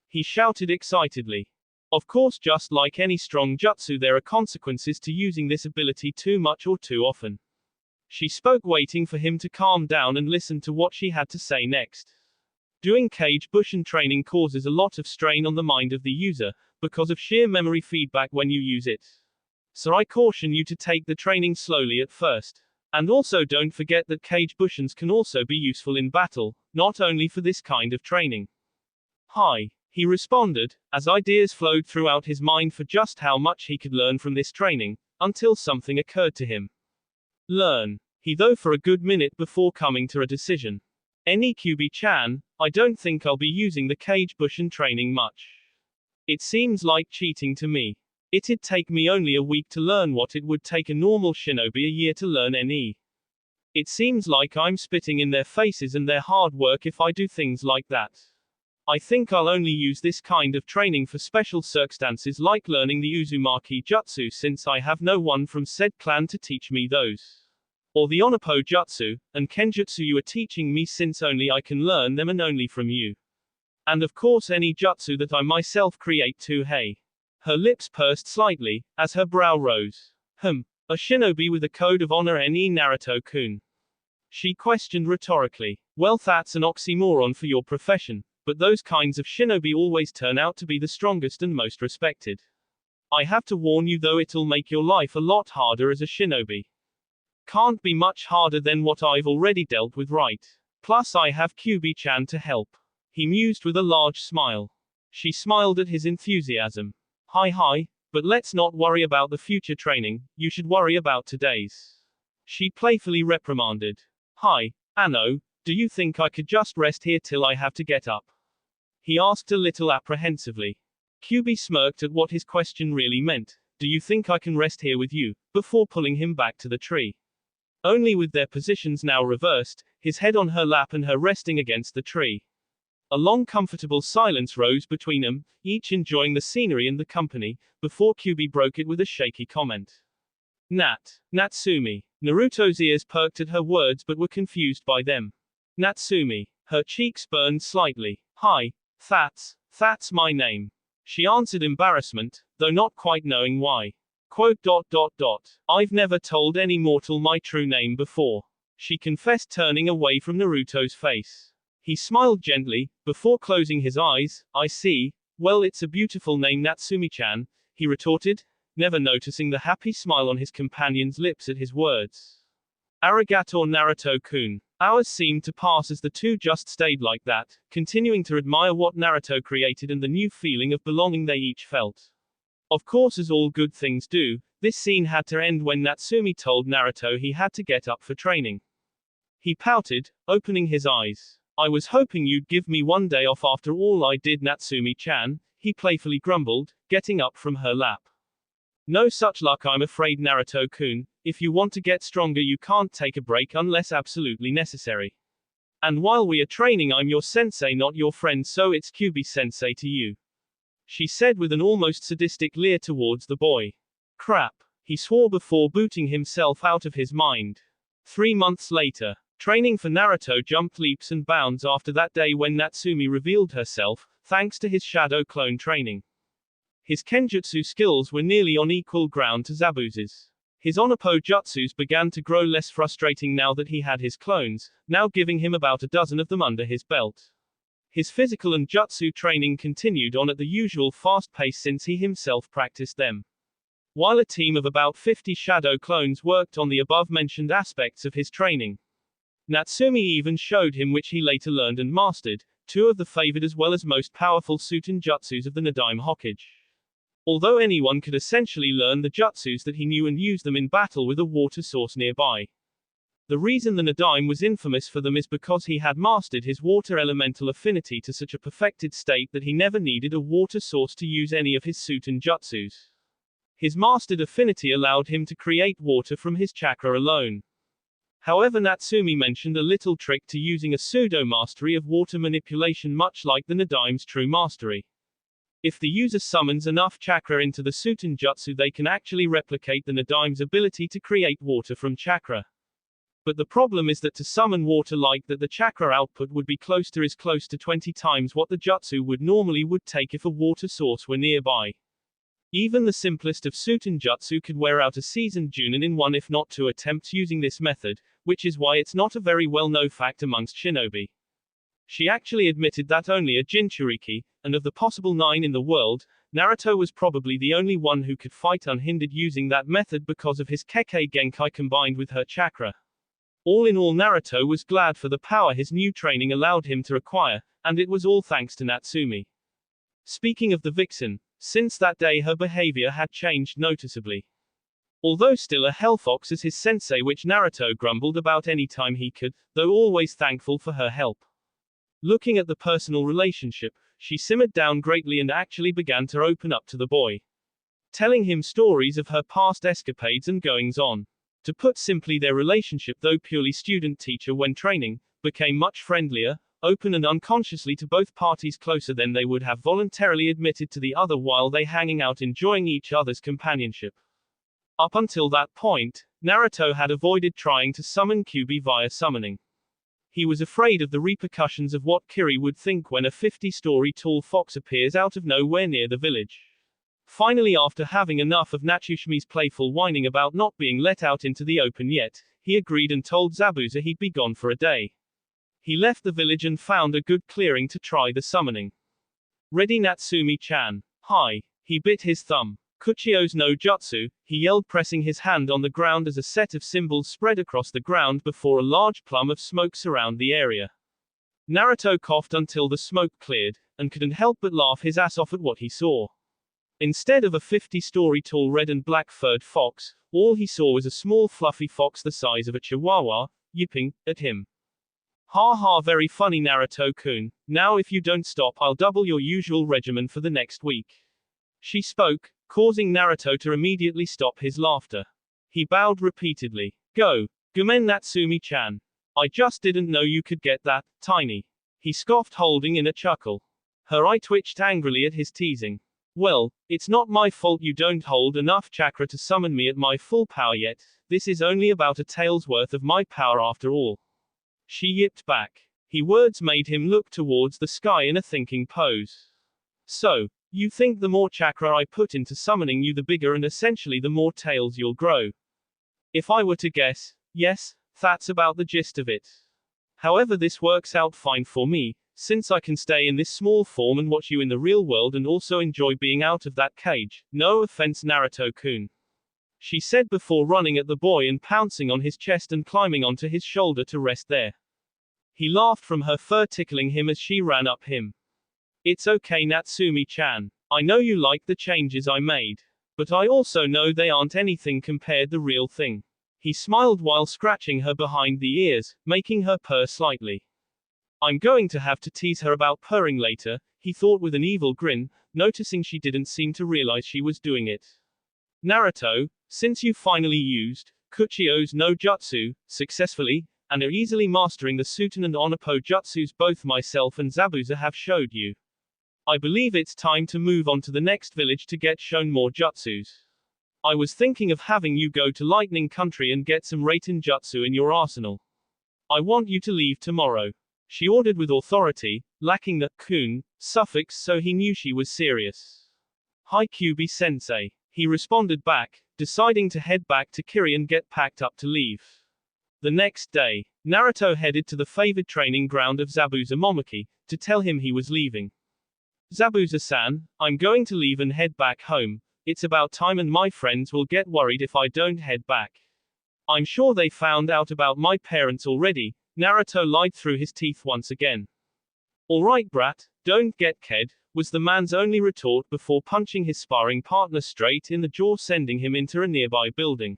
he shouted excitedly. "Of course, just like any strong jutsu, there are consequences to using this ability too much or too often." She spoke, waiting for him to calm down and listen to what she had to say next. Doing Kage Bushin training causes a lot of strain on the mind of the user, because of sheer memory feedback when you use it. So I caution you to take the training slowly at first. And also don't forget that Kage Bushins can also be useful in battle, not only for this kind of training. Hi, he responded, as ideas flowed throughout his mind for just how much he could learn from this training, until something occurred to him. Learn. He thought for a good minute before coming to a decision. Kyuubi-chan, I don't think I'll be using the Kage Bushin training much. It seems like cheating to me. It'd take me only a week to learn what it would take a normal shinobi a year to learn NE. It seems like I'm spitting in their faces and their hard work if I do things like that. I think I'll only use this kind of training for special circumstances like learning the Uzumaki Jutsu since I have no one from said clan to teach me those. Or the Onepo Jutsu, and Kenjutsu you are teaching me since only I can learn them and only from you. And of course any jutsu that I myself create too. Hey. Her lips pursed slightly, as her brow rose. A shinobi with a code of honor NE Naruto-kun? She questioned rhetorically. Well, that's an oxymoron for your profession, but those kinds of shinobi always turn out to be the strongest and most respected. I have to warn you though, it'll make your life a lot harder as a shinobi. Can't be much harder than what I've already dealt with, right? Plus I have Kyuubi-chan to help. He mused with a large smile. She smiled at his enthusiasm. Hi, but let's not worry about the future training, you should worry about today's. She playfully reprimanded. Hi, Anno, do you think I could just rest here till I have to get up? He asked a little apprehensively. Kyuubi smirked at what his question really meant. Do you think I can rest here with you? Before pulling him back to the tree. Only with their positions now reversed, his head on her lap and her resting against the tree. A long comfortable silence rose between them, each enjoying the scenery and the company, before Kyuubi broke it with a shaky comment. Natsumi. Naruto's ears perked at her words but were confused by them. Natsumi. Her cheeks burned slightly. Hi, that's my name. She answered embarrassment, though not quite knowing why. Quote. I've never told any mortal my true name before. She confessed, turning away from Naruto's face. He smiled gently, before closing his eyes. I see. Well, it's a beautiful name, Natsumi-chan, he retorted, never noticing the happy smile on his companion's lips at his words. Arigato Naruto-kun. Hours seemed to pass as the two just stayed like that, continuing to admire what Naruto created and the new feeling of belonging they each felt. Of course, as all good things do, this scene had to end when Natsumi told Naruto he had to get up for training. He pouted, opening his eyes. I was hoping you'd give me one day off after all I did, Natsumi-chan, he playfully grumbled, getting up from her lap. No such luck, I'm afraid, Naruto-kun. If you want to get stronger you can't take a break unless absolutely necessary. And while we are training I'm your sensei, not your friend, so it's Kyuubi-sensei to you. She said with an almost sadistic leer towards the boy. Crap. He swore before booting himself out of his mind. 3 months later. Training for Naruto jumped leaps and bounds after that day when Natsumi revealed herself, thanks to his shadow clone training. His Kenjutsu skills were nearly on equal ground to Zabuza's. His Onepo jutsus began to grow less frustrating now that he had his clones, now giving him about a dozen of them under his belt. His physical and jutsu training continued on at the usual fast pace since he himself practiced them. While a team of about 50 shadow clones worked on the above-mentioned aspects of his training. Natsumi even showed him, which he later learned and mastered, 2 of the favored as well as most powerful Suten jutsus of the Nadaime Hokage. Although anyone could essentially learn the jutsus that he knew and use them in battle with a water source nearby. The reason the Nadaime was infamous for them is because he had mastered his water elemental affinity to such a perfected state that he never needed a water source to use any of his Suten jutsus. His mastered affinity allowed him to create water from his chakra alone. However, Natsumi mentioned a little trick to using a pseudo-mastery of water manipulation, much like the Nadaime's true mastery. If the user summons enough chakra into the Suten jutsu, they can actually replicate the Nadaime's ability to create water from chakra. But the problem is that to summon water like that, the chakra output would be close to 20 times what the jutsu would normally take if a water source were nearby. Even the simplest of Suten jutsu could wear out a seasoned Junin in 1 if not 2 attempts using this method, which is why it's not a very well-known fact amongst shinobi. She actually admitted that only a Jinchuriki, and of the possible 9 in the world, Naruto was probably the only one who could fight unhindered using that method because of his Kekkei Genkai combined with her chakra. All in all, Naruto was glad for the power his new training allowed him to acquire, and it was all thanks to Natsumi. Speaking of the vixen, since that day her behavior had changed noticeably. Although still a hellfox as his sensei, which Naruto grumbled about any time he could, though always thankful for her help. Looking at the personal relationship, she simmered down greatly and actually began to open up to the boy, telling him stories of her past escapades and goings-on. To put simply, their relationship, though purely student-teacher when training, became much friendlier, open and unconsciously to both parties closer than they would have voluntarily admitted to the other while they hanging out enjoying each other's companionship. Up until that point, Naruto had avoided trying to summon Kyuubi via summoning. He was afraid of the repercussions of what Kiri would think when a 50-story tall fox appears out of nowhere near the village. Finally, after having enough of Natsushi's playful whining about not being let out into the open yet, he agreed and told Zabuza he'd be gone for a day. He left the village and found a good clearing to try the summoning. Ready, Natsumi-chan? Hi. He bit his thumb. Kuchio's no jutsu, he yelled, pressing his hand on the ground as a set of symbols spread across the ground before a large plume of smoke surrounded the area. Naruto coughed until the smoke cleared, and couldn't help but laugh his ass off at what he saw. Instead of a 50-story tall red and black furred fox, all he saw was a small fluffy fox the size of a chihuahua, yipping at him. Ha ha, very funny, Naruto-kun. Now if you don't stop, I'll double your usual regimen for the next week. She spoke, causing Naruto to immediately stop his laughter. He bowed repeatedly. Go. Gomen, Natsumi-chan. I just didn't know you could get that tiny. He scoffed, holding in a chuckle. Her eye twitched angrily at his teasing. Well, it's not my fault you don't hold enough chakra to summon me at my full power yet. This is only about a tail's worth of my power after all. She yipped back. His words made him look towards the sky in a thinking pose. So, you think the more chakra I put into summoning you, the bigger and essentially the more tails you'll grow? If I were to guess, yes, that's about the gist of it. However, this works out fine for me, since I can stay in this small form and watch you in the real world and also enjoy being out of that cage. No offense, Naruto-kun. She said before running at the boy and pouncing on his chest and climbing onto his shoulder to rest there. He laughed from her fur, tickling him as she ran up him. It's okay, Natsumi-chan. I know you like the changes I made. But I also know they aren't anything compared the real thing. He smiled while scratching her behind the ears, making her purr slightly. I'm going to have to tease her about purring later, he thought with an evil grin, noticing she didn't seem to realize she was doing it. Naruto, since you finally used Kuchio's no jutsu successfully, and are easily mastering the Suten and Onoppo jutsus both myself and Zabuza have showed you, I believe it's time to move on to the next village to get shown more jutsus. I was thinking of having you go to Lightning Country and get some Raiten jutsu in your arsenal. I want you to leave tomorrow. She ordered with authority, lacking the kun suffix, so he knew she was serious. Hi Kyuubi-sensei. He responded back, deciding to head back to Kiri and get packed up to leave. The next day, Naruto headed to the favored training ground of Zabuza Momoki, to tell him he was leaving. Zabuza-san, I'm going to leave and head back home. It's about time, and my friends will get worried if I don't head back. I'm sure they found out about my parents already. Naruto lied through his teeth once again. Alright brat, don't get ked, was the man's only retort before punching his sparring partner straight in the jaw, sending him into a nearby building.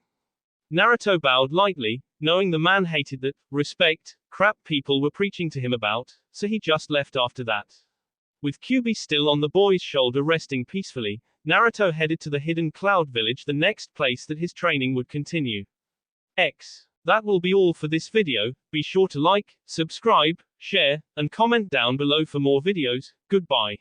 Naruto bowed lightly, knowing the man hated that respect crap people were preaching to him about, so he just left after that. With Kyuubi still on the boy's shoulder resting peacefully, Naruto headed to the hidden cloud village, the next place that his training would continue. That will be all for this video. Be sure to like, subscribe, share, and comment down below for more videos. Goodbye.